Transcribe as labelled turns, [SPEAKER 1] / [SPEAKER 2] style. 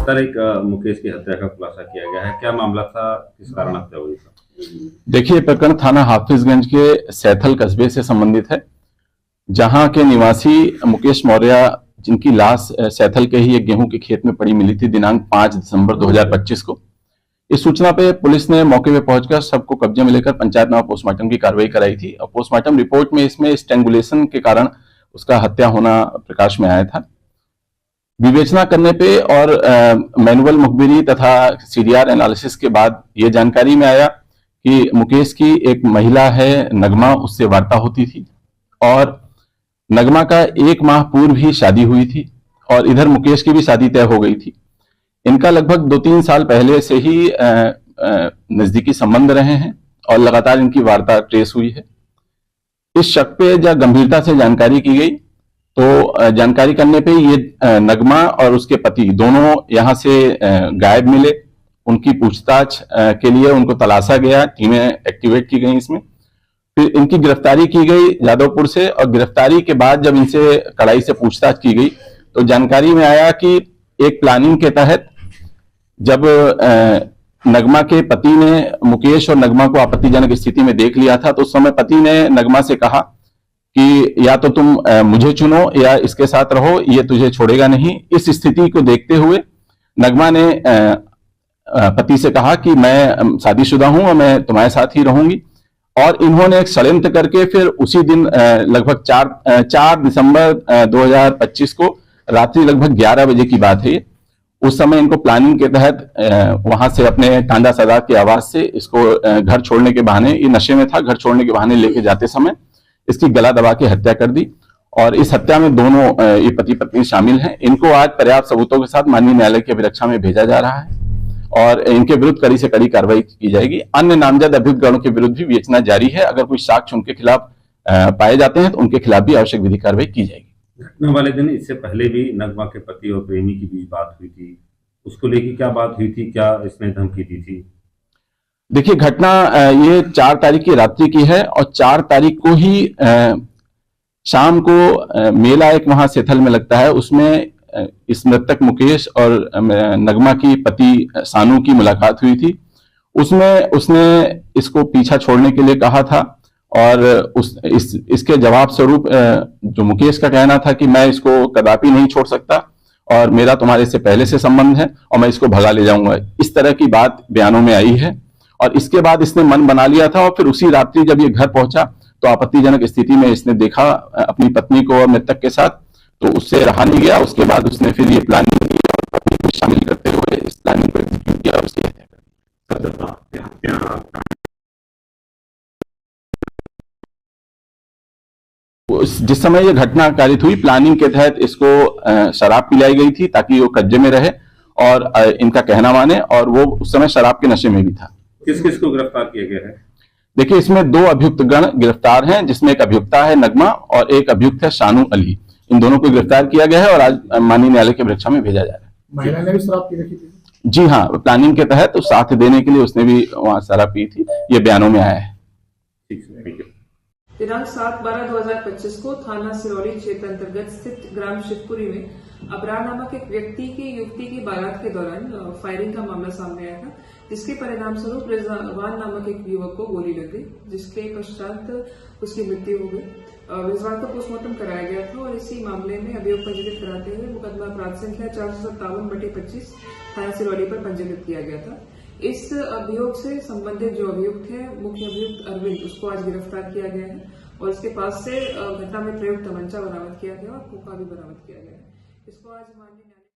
[SPEAKER 1] Sir, एक मुकेश की हत्या का खुलासा किया गया है, क्या मामला था, किस कारण हत्या हुई था?
[SPEAKER 2] देखिए, प्रकरण थाना हाफिजगंज के सैथल कस्बे से संबंधित है, जहां के निवासी मुकेश मौर्य, जिनकी लाश सैथल के ही एक गेहूं के खेत में पड़ी मिली थी दिनांक 5 दिसंबर 2025 को। इस सूचना पे पुलिस ने मौके पे पहुंचकर सबको कब्जे में लेकर पंचायतनामा पोस्टमार्टम की कार्रवाई कराई थी और पोस्टमार्टम रिपोर्ट में इसमें स्ट्रैंगुलेशन के कारण उसका हत्या होना प्रकाश में आया था। विवेचना करने पे और मैनुअल मुखबिरी तथा सीडीआर एनालिसिस के बाद ये जानकारी में आया कि मुकेश की एक महिला है नगमा, उससे वार्ता होती थी और नगमा का 1 माह पूर्व ही शादी हुई थी और इधर मुकेश की भी शादी तय हो गई थी। इनका लगभग 2-3 साल पहले से ही नजदीकी संबंध रहे हैं और लगातार इनकी वार्ता ट्रेस हुई है। इस शक पे जब गंभीरता से जानकारी की गई तो जानकारी करने पे ये नगमा और उसके पति दोनों यहां से गायब मिले। उनकी पूछताछ के लिए उनको तलाशा गया, टीमें एक्टिवेट की गई इसमें। फिर इनकी गिरफ्तारी की गई जादवपुर से और गिरफ्तारी के बाद जब इनसे कड़ाई से पूछताछ की गई तो जानकारी में आया कि एक प्लानिंग के तहत जब नगमा के पति ने मुकेश और नगमा को आपत्तिजनक स्थिति में देख लिया था तो उस समय पति ने नगमा से कहा कि या तो तुम मुझे चुनो या इसके साथ रहो, ये तुझे छोड़ेगा नहीं। इस स्थिति को देखते हुए नगमा ने पति से कहा कि मैं शादीशुदा हूं और मैं तुम्हारे साथ ही रहूंगी और इन्होंने एक षड्यंत्र करके फिर उसी दिन लगभग 4 दिसंबर 2025 को रात्रि लगभग 11 बजे की बात है। उस समय इनको प्लानिंग के तहत वहां से अपने टांडा सदा के आवास से इसको घर छोड़ने के बहाने, ये नशे में था, घर छोड़ने के बहाने लेके जाते समय इसकी गला दबा के हत्या कर दी और इस हत्या में दोनों ये पति पत्नी शामिल हैं। इनको आज पर्याप्त सबूतों के साथ माननीय न्यायालय की अभिरक्षा में भेजा जा रहा है और इनके विरुद्ध कड़ी से कड़ी कार्रवाई की जाएगी। अन्य नामजद अभियुक्तगणों के विरुद्ध भी विवेचना जारी है। अगर कोई साक्ष्य उनके खिलाफ पाए जाते हैं तो उनके खिलाफ भी आवश्यक विधि कार्रवाई की जाएगी।
[SPEAKER 1] घटना वाले दिन इससे पहले भी नगमा के पति और प्रेमी की बीच बात हुई थी, उसको लेकर क्या बात हुई थी, क्या इसने धमकी दी थी?
[SPEAKER 2] देखिए, घटना ये 4 तारीख की रात्रि की है और 4 तारीख को ही शाम को मेला एक वहां सैथल में लगता है, उसमें इस मृतक मुकेश और नगमा की पति सानू की मुलाकात हुई थी। उसमें उसने इसको पीछा छोड़ने के लिए कहा था और इसके जवाब स्वरूप जो मुकेश का कहना था कि मैं इसको कदापि नहीं छोड़ सकता और मेरा तुम्हारे से पहले से संबंध है और मैं इसको भगा ले जाऊंगा, इस तरह की बात बयानों में आई है। और इसके बाद इसने मन बना लिया था और फिर उसी रात्रि जब ये घर पहुंचा तो आपत्तिजनक स्थिति में इसने देखा अपनी पत्नी को और मृतक के साथ, तो उससे रहा नहीं गया। उसके बाद उसने फिर ये प्लानिंग की और पत्नी को शामिल करते हुए इस प्लानिंग को एग्जीक्यूट किया और उसकी हत्या कर दी। जिस समय ये घटना कारित हुई, प्लानिंग के तहत इसको शराब पिलाई गई थी ताकि वो कब्जे में रहे और इनका कहना माने, और वो उस समय शराब के नशे में भी था।
[SPEAKER 1] किस किस को गिरफ्तार किया गया है?
[SPEAKER 2] देखिए, इसमें 2 अभियुक्तगण गिरफ्तार हैं, जिसमें एक अभियुक्ता है नगमा और एक अभियुक्त है शानू अली। इन दोनों को गिरफ्तार किया गया है और आज माननीय न्यायालय की अभिरक्षा में भेजा जा रहा है।
[SPEAKER 3] महिला ने भी शराब पी रखी थी?
[SPEAKER 2] जी हाँ, प्लानिंग के तहत तो साथ देने के लिए उसने भी वहां शराब पी थी, ये बयानों में आया है।
[SPEAKER 4] दिनांक 7/12/2025 को थाना सिरौली क्षेत्र अंतर्गत स्थित ग्राम शिवपुरी में अबरार नामक एक व्यक्ति की युवती की बारात के दौरान फायरिंग का मामला सामने आया था, जिसके परिणाम स्वरूप रिजवान नामक एक युवक को गोली लग गई, जिसके पश्चात उसकी मृत्यु हो गई। रिजवान का पोस्टमार्टम कराया गया था और इसी मामले में अभियोग पंजीकृत कराते हुए मुकदमा अपराध संख्या 457/25 थाना सिरौली पर पंजीकृत किया गया था। इस अभियोग से संबंधित जो अभियुक्त है, मुख्य अभियुक्त अरविंद, उसको आज गिरफ्तार किया गया है और इसके पास से घटना में प्रयुक्त तमंचा बरामद किया गया और खोखा भी बरामद किया गया है। इसको आज माननीय